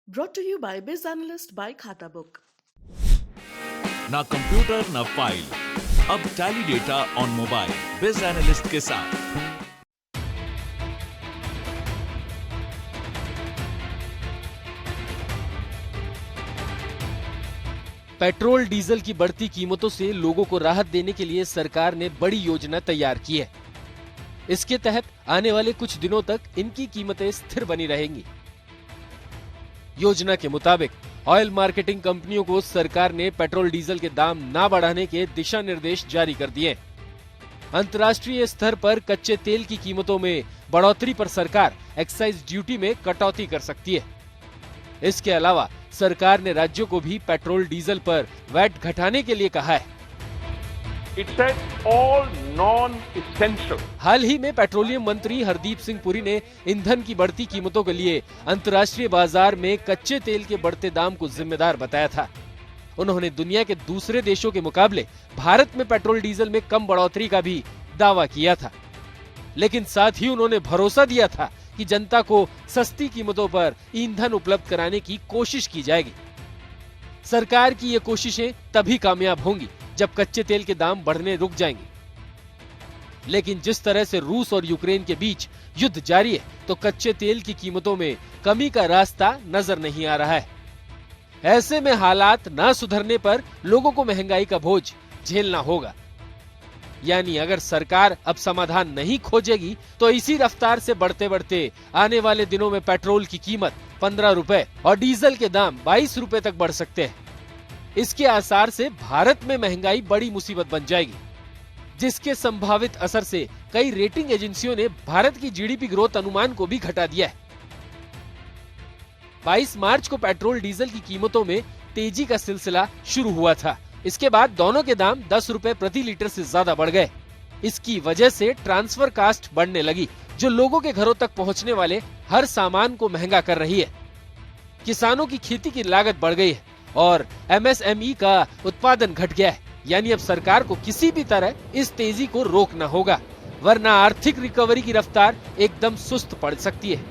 Brought to you by Biz Analyst by Khata Book. ना computer ना file, अब tally data on mobile बिज analyst के साथ। पेट्रोल डीजल की बढ़ती कीमतों से लोगों को राहत देने के लिए सरकार ने बड़ी योजना तैयार की है। इसके तहत आने वाले कुछ दिनों तक इनकी कीमतें स्थिर बनी रहेंगी। योजना के मुताबिक ऑयल मार्केटिंग कंपनियों को सरकार ने पेट्रोल डीजल के दाम ना बढ़ाने के दिशा निर्देश जारी कर दिए। अंतर्राष्ट्रीय स्तर पर कच्चे तेल की कीमतों में बढ़ोतरी पर सरकार एक्साइज ड्यूटी में कटौती कर सकती है। इसके अलावा सरकार ने राज्यों को भी पेट्रोल डीजल पर वैट घटाने के लिए कहा है। It said all non-essential. हाल ही में पेट्रोलियम मंत्री हरदीप सिंह पुरी ने ईंधन की बढ़ती कीमतों के लिए अंतर्राष्ट्रीय बाजार में कच्चे तेल के बढ़ते दाम को जिम्मेदार बताया था। उन्होंने दुनिया के दूसरे देशों के मुकाबले भारत में पेट्रोल डीजल में कम बढ़ोतरी का भी दावा किया था, लेकिन साथ ही उन्होंने भरोसा दिया था कि जनता को सस्ती कीमतों पर ईंधन उपलब्ध कराने की कोशिश की जाएगी। सरकार की ये कोशिशें तभी कामयाब होंगी जब कच्चे तेल के दाम बढ़ने रुक जाएंगे। लेकिन जिस तरह से रूस और यूक्रेन के बीच युद्ध जारी है, तो कच्चे तेल की कीमतों में कमी का रास्ता नजर नहीं आ रहा है। ऐसे में हालात ना सुधरने पर लोगों को महंगाई का बोझ झेलना होगा। यानी अगर सरकार अब समाधान नहीं खोजेगी तो इसी रफ्तार से बढ़ते बढ़ते आने वाले दिनों में पेट्रोल की कीमत 15 रुपए और डीजल के दाम 22 रुपए तक बढ़ सकते हैं। इसके आसार से भारत में महंगाई बड़ी मुसीबत बन जाएगी, जिसके संभावित असर से कई रेटिंग एजेंसियों ने भारत की जीडीपी ग्रोथ अनुमान को भी घटा दिया है। 22 मार्च को पेट्रोल डीजल की कीमतों में तेजी का सिलसिला शुरू हुआ था। इसके बाद दोनों के दाम 10 रुपए प्रति लीटर से ज्यादा बढ़ गए। इसकी वजह से ट्रांसफर कास्ट बढ़ने लगी, जो लोगों के घरों तक पहुंचने वाले हर सामान को महंगा कर रही है। किसानों की खेती की लागत बढ़ गई है और एमएसएमई का उत्पादन घट गया है। यानी अब सरकार को किसी भी तरह इस तेजी को रोकना होगा, वरना आर्थिक रिकवरी की रफ्तार एकदम सुस्त पड़ सकती है।